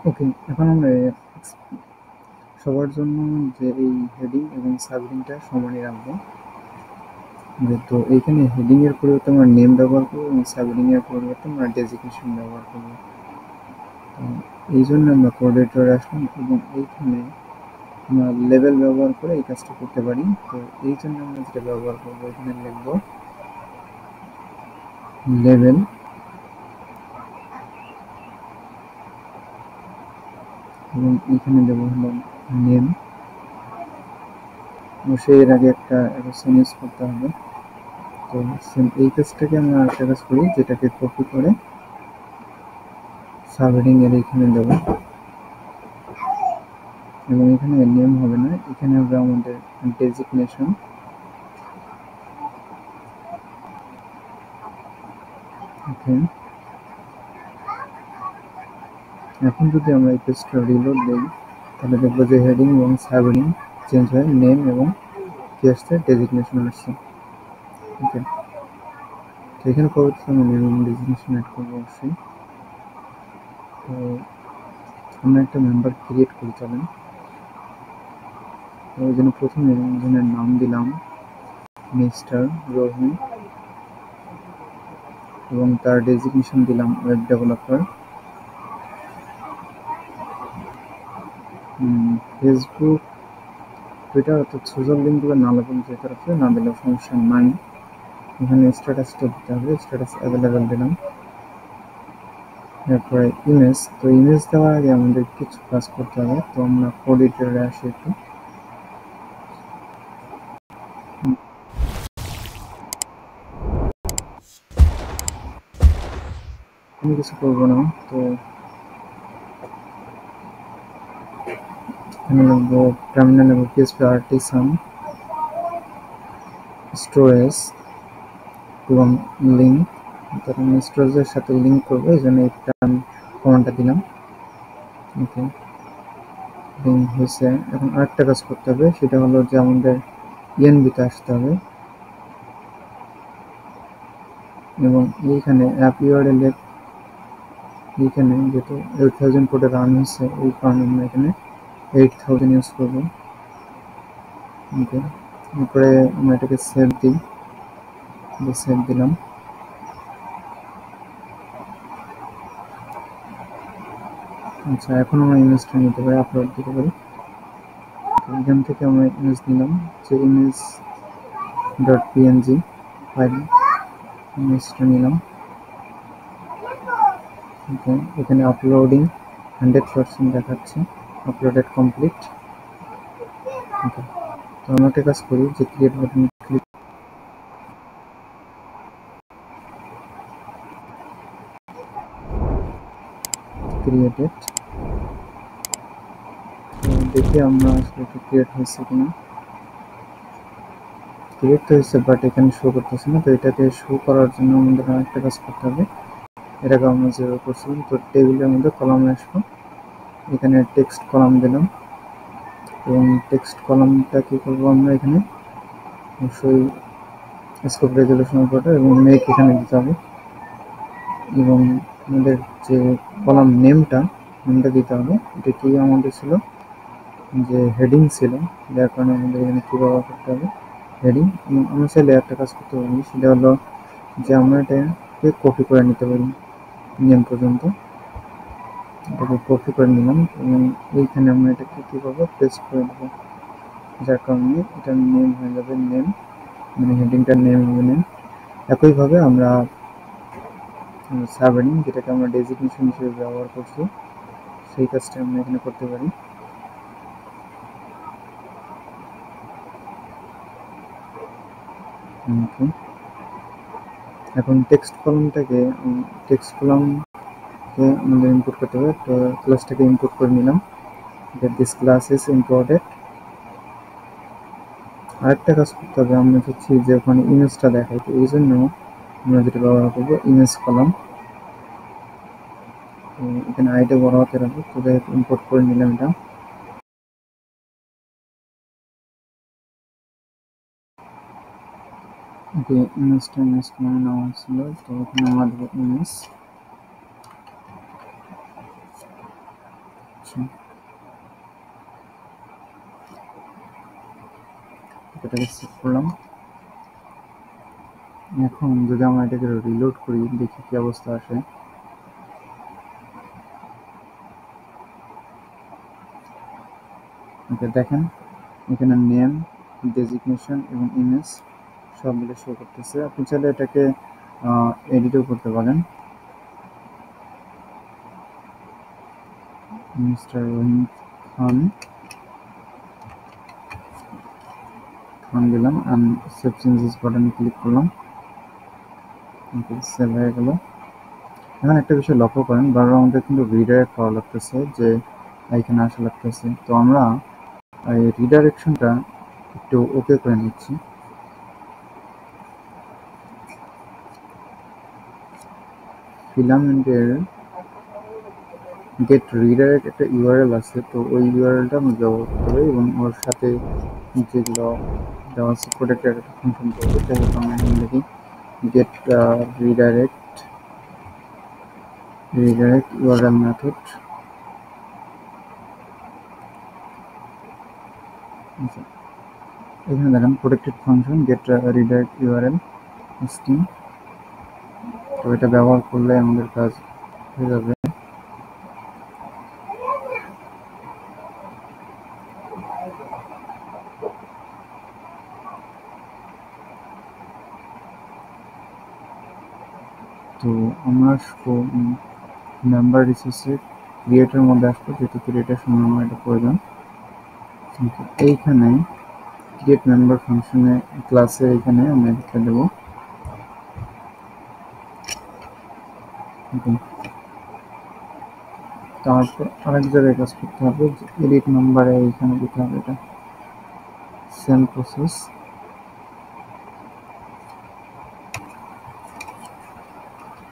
ওকে, এখন আমরা সবার জন্য যে এই হেডিং এবং সাবহেডিংটা সমানই রাখবো। তো এইখানে হেডিং এর পরিবর্তে আমরা নেম ব্যবহার করবো এবং সাবহেডিং এর পরিবর্তে আমরা ডেজিগনেশন ব্যবহার করবো। তো এই জন্য আমরা কোড এডিটরে আসলাম এবং এইখানে আমরা লেবেল ব্যবহার করে এই কাজটা করতে পারি। তো এই জন্য আমরা যেটা ব্যবহার করবো, এখানে লিখবো লেবেল এবং এখানে দেবো হলো নেম। অবশ্যই এর আগে একটা অ্যারোসাইন ইউজ করতে হবে। তো এই কাজটাকে আমরা আরেকটা কাজ করি, যেটাকে কপি করে সাবহেডিং এর এখানে দেবো এবং এখানে নেম হবে না, এখানে হবে আমাদের ডেজিগনেশন। ওকে, এখন যদি আমরা এই পেজটা রিলোড দিই তাহলে দেখবো যে হেডিং এবং সাবহেডিং চেঞ্জ হয়, নেম এবং কি আসছে, ডেজিগনেশন আসছে। ওকে, তো এখানে পরবর্তীতে আমরা নেম এবং ডেজিগনেশন অ্যাড করবো অবশ্যই। তো আমরা একটা মেম্বার ক্রিয়েট করি, চলেন। তো ওই জন্য প্রথমে একজনের নাম দিলাম মিস্টার রহিম এবং তার ডেজিগনেশন দিলাম ওয়েব ডেভেলপার। ফেসবুক, টুইটার অর্থাৎ সোশ্যাল লিঙ্কগুলো না লাগবে যে তরফে না দিলেও সমস্যা নাই। এখানে স্ট্যাটাসটা দিতে হবে, স্ট্যাটাস অ্যাভেলেবেল দিলাম। এরপরে ইমেজ, তো ইমেজ দেওয়ার আগে আমাদের কিছু কাজ করতে হবে। তো আমরা কোড এডিটরে আসি একটু। আমি কিছু করবো না। তো এখানে লিখবো টার্মিনাল লিখবো পিএসপি আর্টিসান স্টোরেজ এবং লিঙ্ক, তখন স্টোরেজের সাথে লিঙ্ক করবো, এই জন্য এই কমান্ডটা দিলাম। ওকে, লিঙ্ক হয়েছে। এখন আরেকটা কাজ করতে হবে, সেটা হলো যে আমাদের ইএনবিতে আসতে হবে এবং এইখানে অ্যাপ ইউআরএল এর এইখানে যেহেতু 8000 কোডে রান হয়েছে, এই কারণে আমরা এখানে 8000 ইউজ করবো। ওকে, এরপরে আমরা এটাকে সেভ দিই, সেভ দিলাম। আচ্ছা, এখন আমরা ইমেজটা নিতে পারি, আপলোড দিতে পারি। এখান থেকে আমরা ইমেজ নিলাম, যে ইমেজ ডট পিএনজি ফাইল, ইমেজটা নিলাম। ওকে, এখানে আপলোডিং 100% দেখাচ্ছে, আপলোডেড কমপ্লিট। ওকে, তো আমরা একটা কাজ করি, যে ক্রিয়েট বাটন ক্লিক, ক্রিয়েটেড। দেখি আমরা আসলে এটা ক্রিয়েট হয়েছে কিনা। ক্রিয়েট হয়েছে, বাট এখানে শো করতেছে না। তো এটাকে শো করার জন্য আমাদের একটা কাজ করতে হবে, এটাকে আমরা যেভাবে করছিলাম। তো টেবিলের মধ্যে কলামে আসবো, এখানে টেক্সট কলাম দিলাম এবং টেক্সট কলামটা কি করবো, আমরা এখানে অবশ্যই স্কোপ রেজুলেশন ফটো এবং মেক এখানে দিতে হবে এবং আমাদের যে কলাম নেমটা দিতে হবে। এটা কি আমাদের ছিল, যে হেডিং ছিল, যার কারণে আমাদের এখানে কী ব্যবহার করতে হবে, হেডিং। এবং আমরা চাইলে একটা কাজ করতে পারি, সেটা হলো যে আমরা এটাকে কপি করে নিতে পারি নেম পর্যন্ত। এটাকে কপি করে নিলাম এবং এইখানে আমরা এটাকে কী করবো, পেস্ট করে দেবো, যার কারণে এটার নেম হয়ে যাবে নেম, মানে হেডিংটার নেম হবে নেম। একইভাবে আমরা সাবহেডিং, যেটাকে আমরা ডেজিগনেশন হিসেবে ব্যবহার করছি, সেই কাজটা আমরা এখানে করতে পারি। ওকে, এখন টেক্সট কলামকে আমাদের ইনপুট করতে হবে। তো ক্লাসটাকে ইনপুট করে নিলাম, দিস ক্লাস ইজ ইম্পোর্টেড। আরেকটা কাজ করতে হবে, আমরা চাচ্ছি যে ওখানে ইমেজটা দেখাই, তো এই জন্য আমরা যেটা ব্যবহার করবো ইমেজ কলাম। তো এখানে আইটা বড় হাতে রাখবো, তো যাই ইম্পোর্ট করে নিলাম এটা। ওকে, ইমেজ কলামে নেওয়া ছিল, তো এখানে আমরা দেবো ইমেজ। আচ্ছা, এটাকে সেভ করলাম। এখন যদি আমরা এটাকে রিলোড করি, দেখি কি অবস্থা আসে। ওকে, দেখেন এখানে নেম, ডেজিগনেশন এবং ইমেজ সব মিলে শো করতেছে। আপনি চাইলে এটাকে এডিটও করতে পারেন। মিস্টার রহিম খান দিলাম, সেভ চেঞ্জেস বাটনে ক্লিক করলাম, সেভ হয়ে গেল। এখন একটা বিষয় লক্ষ্য করেন, বারবার আমাদের কিন্তু রিডাইরেক্ট করা লাগতেছে, যে এখানে আসা লাগতেছে। তো আমরা এই রিডাইরেকশনটা একটু ওকে করে নিচ্ছি। ফিলামেন্টের গেট রিডাইরেক্ট একটা ইউআরএল আছে, তো ওই ইউআরএলটা আমরা ব্যবহার করতে হবে এবং ওর সাথে যেগুলো দেওয়া আছে প্রোটেক্টেড একটা ফাংশন করবো। যাই হোক, আমরা এখানে লিখি গেট রিডাইরেক্ট ইউআরএল মেথড। আচ্ছা, এখানে দেখেন protected function gate redirect URL string. তো এটা ব্যবহার করলে আমাদের কাজ হয়ে যাবে। তো আমরা মেম্বার রিসোর্সে ক্রিয়েটের মধ্যে আসবো, যেহেতু ক্রিয়েটের সময় আমার এটা প্রয়োজন। এইখানে ক্রিয়েট মেম্বার ফাংশনে ক্লাসে এখানে আমি লিখে দেবো। তারপর আরেক জায়গায় কাজ করতে হবে, এডিট নাম্বারে এইখানে দিতে হবে, এটা সেম প্রসেস।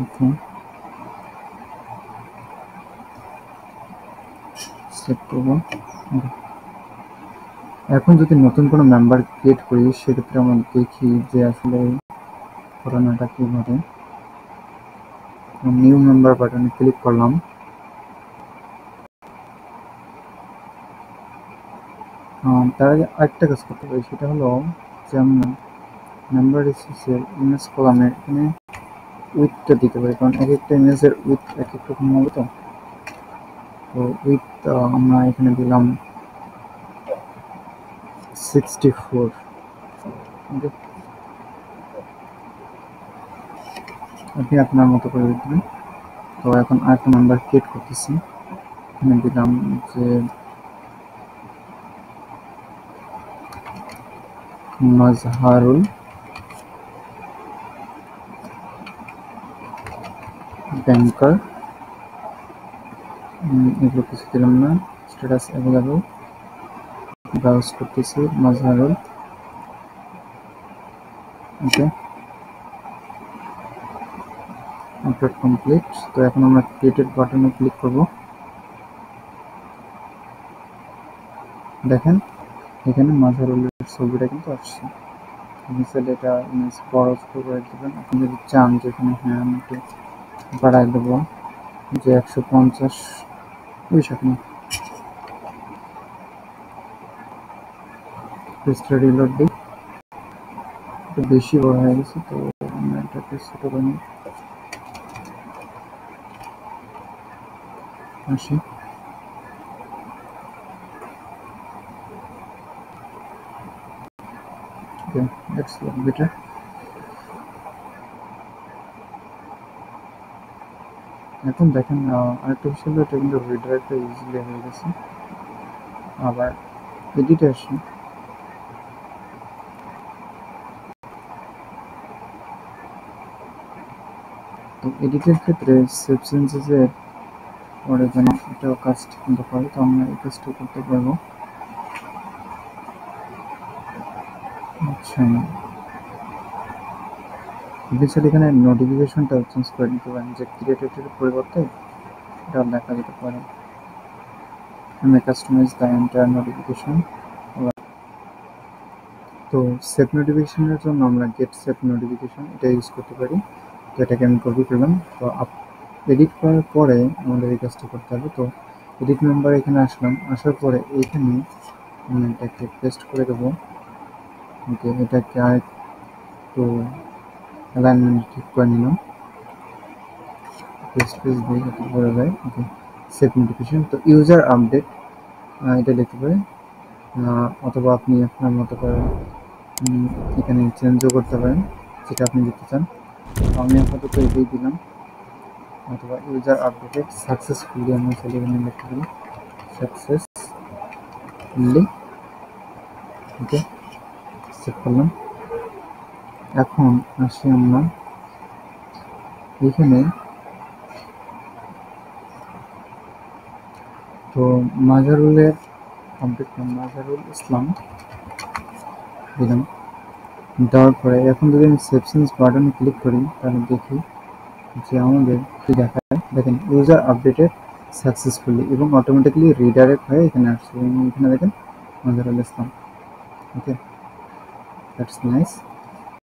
ওকে, সেভ করবো। এখন যদি নতুন কোনো মেম্বার ক্রিয়েট করি, সেক্ষেত্রে আমরা দেখি যে আসলে ঘটনাটা কি ঘটে। নিউ মেম্বার বাটনে ক্লিক করলাম। তার আগে আরেকটা কাজ করতে পারি, সেটা হলো যে আমরা মেম্বার রিসোর্সের ইমেজ কলামে এখানে উইথটা দিতে পারি, কারণ এক একটা ইমেজের উইথ এক এক রকম হবে। তো উইথ আমরা এখানে দিলাম 64। ওকে, আপনি আপনার মতো করে দিবেন। তো এখন আরেকটা নাম্বার ক্রিয়েট করতেছি, এখানে দিলাম যে মাজহারুল ব্যাংকার, এগুলো কিছু দিলাম না। স্ট্যাটাস অ্যাভেলেবল, ব্রাউজ করতেছি মাজহারুল। ওকে, আপলোড কমপ্লিট। তো এখন আমরা ক্রিয়েটেড বাটনে ক্লিক করব। দেখেন এখানে মাজহারুলের ছবিটা কিন্তু আসছে। আপনি চাইলে এটা ইমেজ বড় ছোট করে দেবেন। আপনি যদি চান যে এখানে হ্যাঁ আমি একটু বাড়াই দেবো, যে 150 ওই সাথে পেজটা রিলোড দিই। একটু বেশি বড় হয়ে গেছে, তো আমরা এটাকে ছোট করে নিই। আসি, let's look better. এখন দেখেন আরেকটা বিষয় হলো, এটা কিন্তু রিডাইরেক্টটা ইজিলি হয়ে গেছে। আবার এডিটে আসি, তো এডিটের ক্ষেত্রে সেভ চেঞ্জেসের পরে যেন এটাও কাজ কিন্তু করে, তো আমরা এই কাজটা করতে পারবো। আচ্ছা, বিশেষ এখানে নোটিফিকেশনটা চেঞ্জ করে নিতে পারেন, যে ক্রিয়েটেডের পরিবর্তে এটা দেখা যেতে পারে। আমি কাস্টমাইজ দ্য এন্টায়ার নোটিফিকেশন। তো সেভ নোটিফিকেশনের জন্য আমরা গেট সেভ নোটিফিকেশন এটা ইউজ করতে পারি। তো এটাকে আমি কপি করলাম। তো এডিট করার পরে আমাদের এই কাজটা করতে হবে। তো এডিট মেম্বার এখানে আসলাম, আসার পরে এইখানে আমি এটাকে পেস্ট করে দেবো। ওকে, এটাকে আর একটু অ্যালাইনমেন্ট ঠিক করে নিলাম, পেস্ট দিয়ে এটা করে দেয়। ওকে, সেভ নোটিফিকেশন। তো ইউজার আপডেট এটা লিখতে পারে, অথবা আপনি আপনার মতো করে এখানে চেঞ্জও করতে পারেন যেটা আপনি দিতে চান। তো আমি আপাতত এটাই দিলাম, অথবা ইউজার আপডেটেড সাকসেসফুলি আমরা চলে এখানে লিখতে পারি সাকসেসফুলি। ওকে, সেভ করলাম। এখন আসি আমরা এখানে, তো মাজারুলের আপডেট নাম মাজারুল ইসলাম দিলাম। দেওয়ার পরে এখন যদি আমি সেভ চেঞ্জ বাটনে ক্লিক করি তাহলে দেখি যে আমাদের কি দেখায়। দেখেন ইউজার আপডেটেড সাকসেসফুলি এবং অটোমেটিক্যালি রিডাইরেক্ট হয়ে এখানে আসছে, এবং এখানে দেখেন মাজারুল ইসলাম। ওকে, দ্যাটস নাইস।